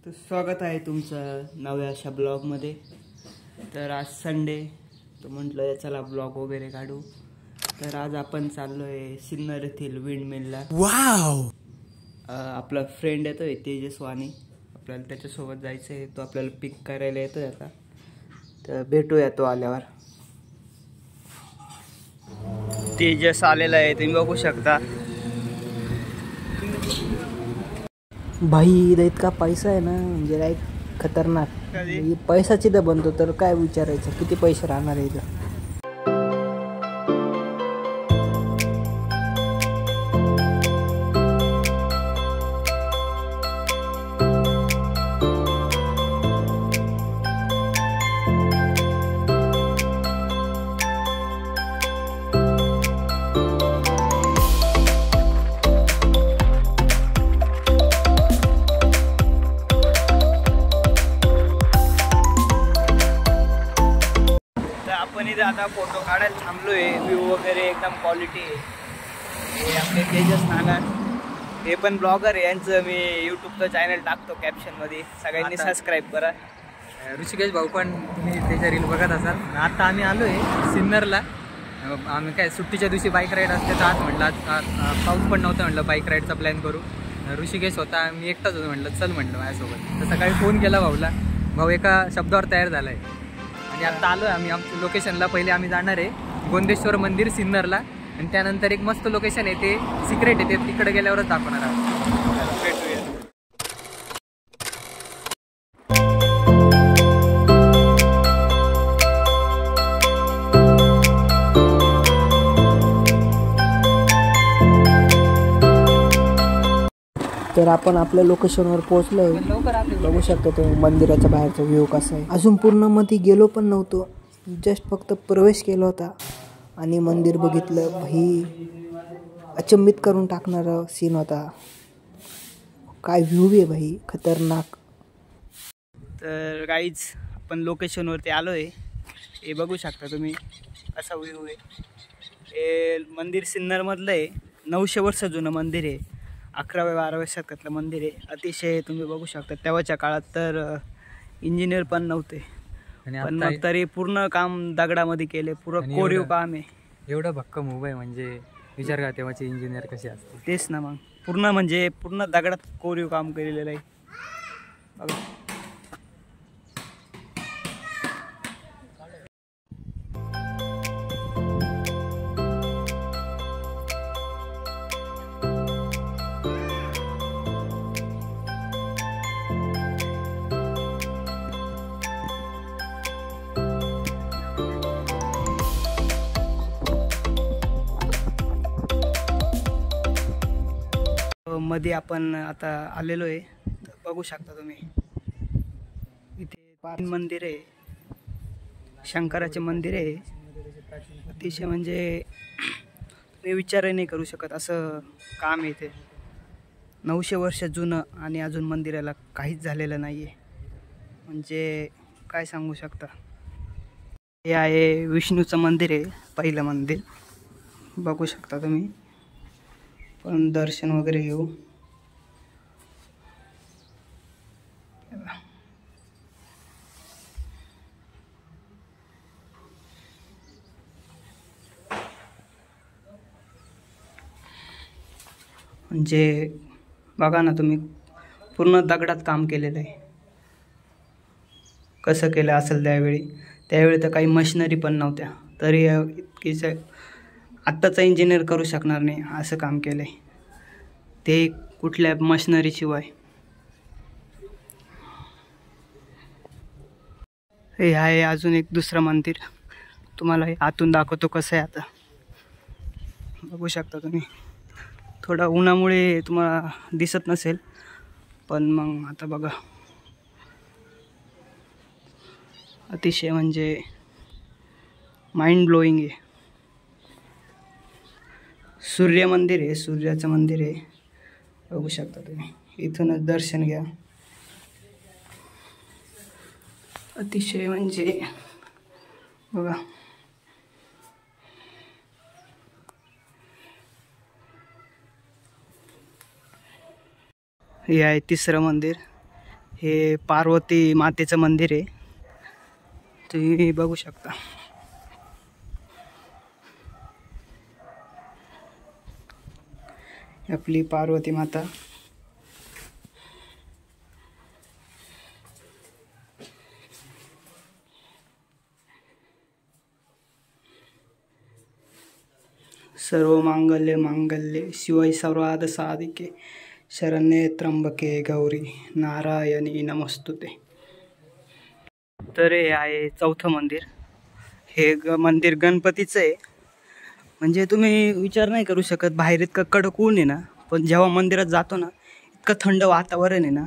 तर स्वागत आहे तुमचं नव्या अशा ब्लॉगमध्ये। तर आज संडे, तर म्हटलं चला ब्लॉग वगैरे काढू। तर आज आपण चाललो आहे सिन्नर येथील विंडमिलला। वाव! आपला फ्रेंड येतोय तेजस्वानी, आपल्याला त्याच्यासोबत जायचं आहे। तो आपल्याला पिक करायला येतोय आता, तर भेटूया तो आल्यावर। तेजस आलेला आहे, तुम्ही बघू शकता। भाई इथं इतका पैसा आहे ना, म्हणजे लाईक खतरनाक। पैसाच इथं बनतो तर काय विचारायचं, किती पैसे राहणार आहे इथं। आपण इथे आता फोटो काढायला थांबलोय। व्ह्यू वगैरे एकदम क्वालिटी आहे। हे आपले तेजस नागर, हे पण ब्लॉगर आहे। यांचं मी यूट्यूबचं चॅनल टाकतो कॅप्शनमध्ये, सगळ्यांनी सबस्क्राईब करा। ऋषिकेश भाऊ पण तुम्ही त्याच्या रील बघत असाल। आता आम्ही आलो आहे सिन्नरला। आम्ही काय सुट्टीच्या दिवशी बाईक राईड असते, तर आज म्हटलं आज पाऊस पण नव्हता, म्हटलं बाईक राईडचा प्लॅन करू। ऋषिकेश होता, मी एकटाच होतो, म्हटलं चल म्हटलं माझ्यासोबत। तर सकाळी फोन केला भाऊला, भाऊ एका शब्दावर तयार झाला आहे। आणि आता आलो आहे आम्ही आमच्या लोकेशनला। पहिले आम्ही जाणार आहे गोंदेश्वर मंदिर सिन्नरला, आणि त्यानंतर एक मस्त लोकेशन आहे, ते सिक्रेट आहे, ते तिकडे गेल्यावरच दाखवणार आहोत। भेटूया। तर आपण आपल्या लोकेशनवर पोहोचलोय। बघू शकतो तो मंदिराच्या बाहेरचा व्ह्यू कसा आहे। अजून पूर्ण मध्ये गेलो पण नव्हतो, जस्ट फक्त प्रवेश केला होता आणि मंदिर बघितलं। भाई अचंबित करून टाकणारा सीन होता। काय व्ह्यू आहे भाई, खतरनाक। तर गाईज आपण लोकेशनवरती आलो आहे, हे बघू शकता तुम्ही कसा व्ह्यू आहे। हे मंदिर सिन्नरमधलं आहे, 900 वर्ष जुनं मंदिर आहे। 11व्या-12व्या शतकातलं मंदिर आहे। अतिशय तुम्ही बघू शकता, तेव्हाच्या काळात तर इंजिनियर पण नव्हते, पण मग तरी पूर्ण काम दगडामध्ये केले, पूर्ण कोरीव काम आहे। एवढं भक्कम उभं आहे, म्हणजे विचार करा तेव्हाचे इंजिनियर कसे असते। तेच ना, मग पूर्ण म्हणजे पूर्ण दगडात कोरीव काम केलेलं आहे बघा। मध्ये आपण आता आलेलो आहे, तर बघू शकता तुम्ही इथे 5 मंदिर आहे, शंकराचे मंदिर आहे। अतिशय म्हणजे तुम्ही विचारही नाही करू शकत असं काम आहे इथे। 900 वर्ष जुनं आणि अजून मंदिराला काहीच झालेलं नाही आहे, म्हणजे काय सांगू शकता। हे आहे विष्णूचं मंदिर आहे, पहिलं मंदिर बघू शकता तुम्ही। पण दर्शन वगैरे घेऊ। म्हणजे बघा ना तुम्ही, पूर्ण दगडात काम केलेलं आहे। कसं केलं असेल त्यावेळी तर काही मशिनरी पण नव्हत्या, तरी इतकीच आत्ताचा इंजिनियर करू शकणार नाही असं काम केलं आहे, ते कुठल्या मशिनरी शिवाय। हे आहे अजून एक दुसरं मंदिर, तुम्हाला हे आतून दाखवतो कसं आहे। आता बघू शकता तुम्ही, थोडा उन्हामुळे तुम्हाला दिसत नसेल, पण मग आता बघा अतिशय म्हणजे माइंड ब्लोईंग आहे। सूर्य मंदिर आहे, सूर्याचं मंदिर आहे, बघू शकता तुम्ही। इथूनच दर्शन घ्या, अतिशय म्हणजे बघा। हे आहे तिसरं मंदिर, हे पार्वती मातेचं मंदिर आहे, तुम्ही बघू शकता. आपली पार्वती माता. सर्व मांगल्ये मांगल्ये शिवै सर्वार्थ साधिके शरण्ये त्र्यंबके गौरी नारायणी नमस्तुते. तर हे आहे चौथं मंदिर. हे मंदिर गणपतीचं आहे. म्हणजे तुम्ही विचार नाही करू शकत, बाहेर इतकं कडक ऊन आहे ना, पण जेव्हा मंदिरात जातो ना इतकं थंड वातावरण आहे ना,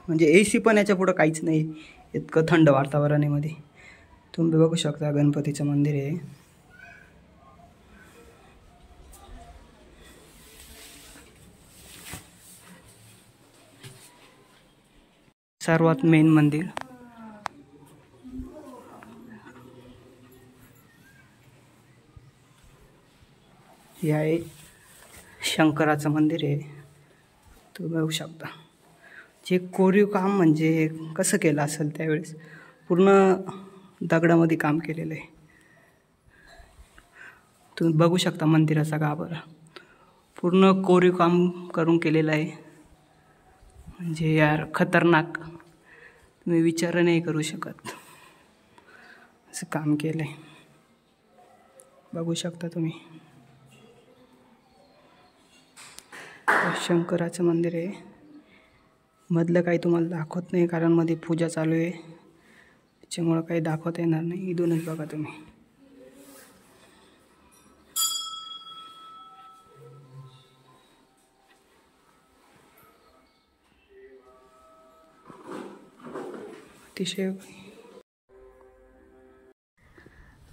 म्हणजे AC पण याच्या पुढं काहीच नाही, इतकं थंड वातावरण आहे मध्ये. तुम्ही बघू शकता गणपतीचं मंदिर आहे. सर्वात मेन मंदिर. हे आहे शंकराचं मंदिर आहे. तुम्ही बघू शकता. जे कोरीव काम म्हणजे कसं केलं असेल त्यावेळेस, पूर्ण दगडामध्ये काम केलेलं आहे. तुम्ही बघू शकता मंदिराचा गाभारा पूर्ण कोरीव काम करून केलेलं आहे. म्हणजे यार खतरनाक, तुम्ही विचार नाही करू शकत असं काम केलं आहे. बघू शकता तुम्ही. शंकराचं मंदिर आहे. मधलं काही तुम्हाला दाखवत नाही कारण मध्ये पूजा चालू आहे, त्याच्यामुळं काही दाखवता येणार नाही. इथूनच बघा तुम्ही. अतिशय.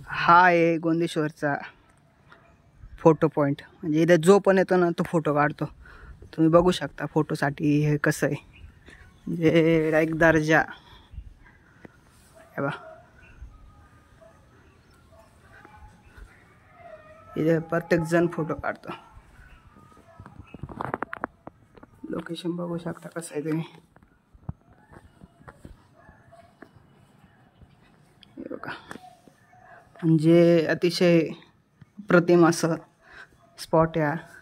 हा आहे गोंदेश्वरचा फोटो पॉईंट. म्हणजे इथे जो पण येतो ना तो फोटो काढतो. तुम्ही बघू शकता फोटोसाठी हे कसं आहे, म्हणजे एक दर्जा. हे बघा इथे प्रत्येक जण फोटो काढतो. लोकेशन बघू शकता कसं आहे तुम्ही. हे बघा म्हणजे अतिशय प्रतिम असं स्पॉट आहे.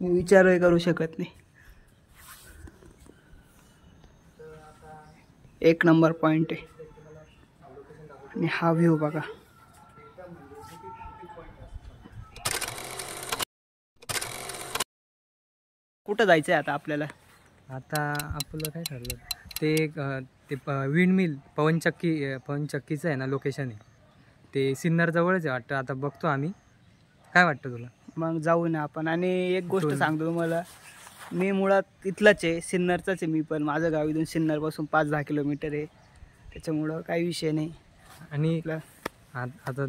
मी विचारही करू शकत नाही. एक नंबर पॉइंट आहे. आणि हा व्ह्यू बघा. कुठं जायचं आहे आता आपल्याला? आता आपलं काय ठरलं ते विंडमिल पवनचक्कीचं आहे ना लोकेशन आहे ते सिन्नर जवळच आहे वाटतं. आता बघतो आम्ही. काय वाटतं तुला? मग जाऊ ना आपण. आणि एक गोष्ट सांगतो तुम्हाला, मी मुळात इथलाच आहे, सिन्नरचाच आहे मी पण. माझं गाव इथून सिन्नरपासून 5-10 किलोमीटर आहे, त्याच्यामुळं काही विषय नाही. आणि आता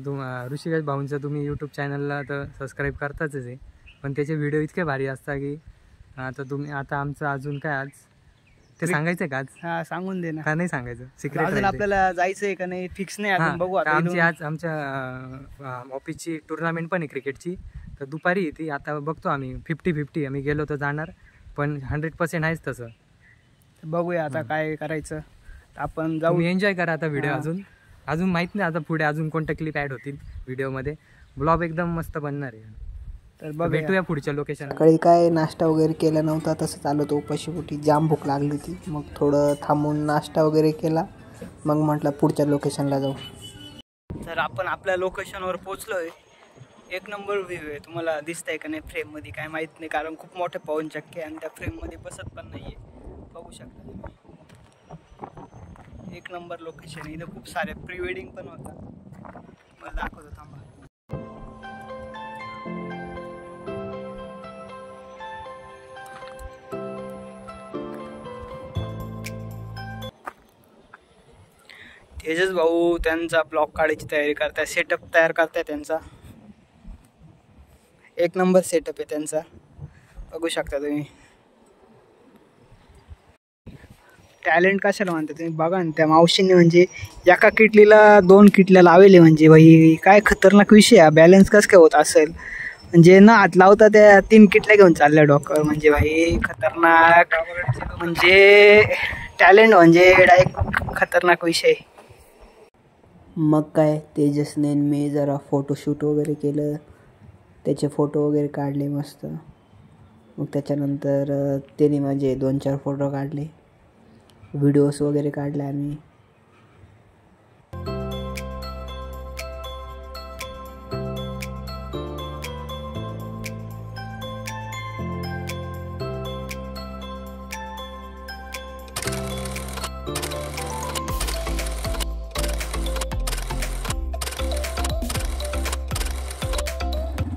ऋषिकेश भाऊंचं तुम्ही यूट्यूब चॅनलला तर सबस्क्राईब करताच आहे, पण त्याचे व्हिडिओ इतके भारी असतात की आता आमचं अजून काय आज ते सांगायचं का आज? हा सांगून दे ना. का नाही सांगायचं? सिक्रेट. अजून आपल्याला जायचंय का नाही फिक्स नाही अजून. बघू आता. आज आमच्या ऑफिसची टुर्नामेंट पण आहे क्रिकेटची, तर दुपारी ती. आता बघतो आम्ही 50-50. आम्ही गेलो तर जाणार, पण 100% आहेच तसं. बघूया आता काय करायचं. आपण जाऊ. एन्जॉय करा आता व्हिडिओ. अजून माहित नाही आता पुढे अजून कोणत्या क्लिप ॲड होतील व्हिडिओमध्ये. ब्लॉग एकदम मस्त बनणार आहे. तर भेटूया पुढच्या लोकेशन. सकाळी काय नाश्ता वगैरे केला नव्हता, तसं चालू होतं उपाशीपोटी. जाम भूक लागली होती, मग थोडं थांबून नाश्ता वगैरे केला. मग म्हटलं पुढच्या लोकेशनला जाऊ. तर आपण आपल्या लोकेशनवर पोचलोय. एक नंबर व्ह्यू आहे. तुम्हाला दिसतंय का नाही फ्रेममध्ये काय माहीत नाही, कारण खूप मोठे पवनचक्की आणि त्या फ्रेममध्ये बसत पण नाही आहे. बघू शकता तुम्ही. एक नंबर लोकेशन आहे. इथं खूप सारे प्री वेडिंग पण होता. मला दाखवतो थांबा. तेजस भाऊ त्यांचा ब्लॉग काढायची तयारी करताय, सेटअप तयार करताय त्यांचा. एक नंबर सेटअप आहे त्यांचा, बघू शकता तुम्ही. टॅलेंट कशाला म्हणता तुम्ही बघा ना. त्या मावशीने म्हणजे एका किटलीला 2 किटल्या लावले, म्हणजे भाई काय खतरनाक विषय आहे. बॅलन्स कसं काय होत असेल. म्हणजे ना हात लावता त्या 3 किटल्या घेऊन चालल्या डॉक्टर. म्हणजे भाई खतरनाक, म्हणजे टॅलेंट म्हणजे डायरेक्ट खतरनाक विषय. मग काय तेजसने मी जरा फोटोशूट वगैरे केलं, त्याचे फोटो वगैरे काढले मस्त. मग त्याच्यानंतर त्याने माझे 2-4 फोटो काढले, व्हिडिओज वगैरे काढले आम्ही.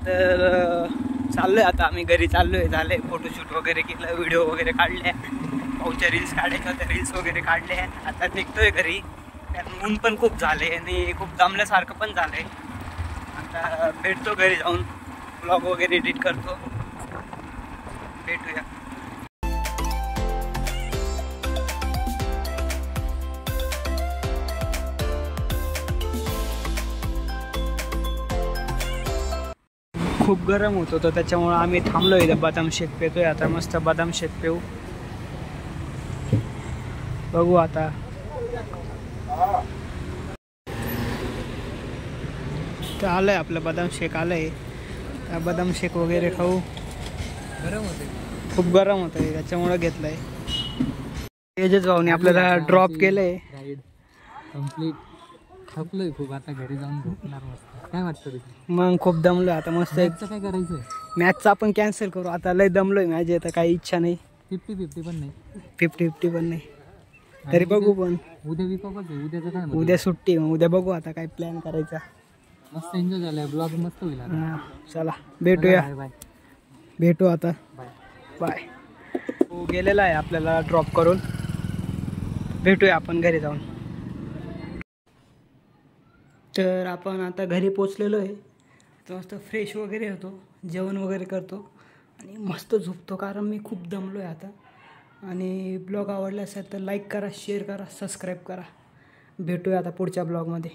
तर चाललोय आता आम्ही घरी चाललोय. झाले फोटोशूट वगैरे केलं, व्हिडिओ वगैरे काढले, भाऊच्या रील्स काढायच्या होत्या, रील्स वगैरे काढले. आता निघतोय घरी, कारण ऊन पण खूप झाले आणि खूप दमल्यासारखं पण झालंय. आता भेटतो घरी जाऊन, ब्लॉग वगैरे एडिट करतो. भेटूया. खूप गरम होत होतं, त्याच्यामुळं आम्ही थांबलो इथं. बदाम शेक पितोय आता, मस्त बदाम शेक पिऊ. बघू आता. तर आलंय आपलं बदाम शेक आलंय. त्या बदाम शेक वगैरे खाऊ. गरम होते, खूप गरम होतं त्याच्यामुळं घेतलंय. तेजस भाऊने आपल्याला ड्रॉप केलंय. Ride complete. थकलोय खूप, आता घरी जाऊन झोपणार मस्त. काय वाटतं तुझं? मग खूप दमलोय आता मस्त. मॅचचं काय करायचं? मॅचचं आपण कॅन्सल करू आता, लय दमलोय. मॅच आता काही इच्छा नाही. 50-50 पण नाही. 50-50 पण नाही, तरी बघू. पण उद्या विकॉपच आहे, उद्याचं काय? उद्या सुट्टी, मग उद्या बघू आता काय प्लॅन करायचा. मस्त एन्जॉय झालाय, ब्लॉग मस्त होईल आता. हां चला भेटूया. बाय. भेटू आता. बाय. बाय. तो गेलेला आहे आपल्याला ड्रॉप करून. भेटूया आपण घरी जाऊन. तर आपण आता घरी पोचलेलो आहे. तर मस्त फ्रेश वगैरे होतो, जेवण वगैरे करतो आणि मस्त झोपतो, कारण मी खूप दमलो आहे आता. आणि ब्लॉग आवडला असेल तर लाईक करा, शेअर करा, सबस्क्राईब करा. भेटूया आता पुढच्या ब्लॉगमध्ये.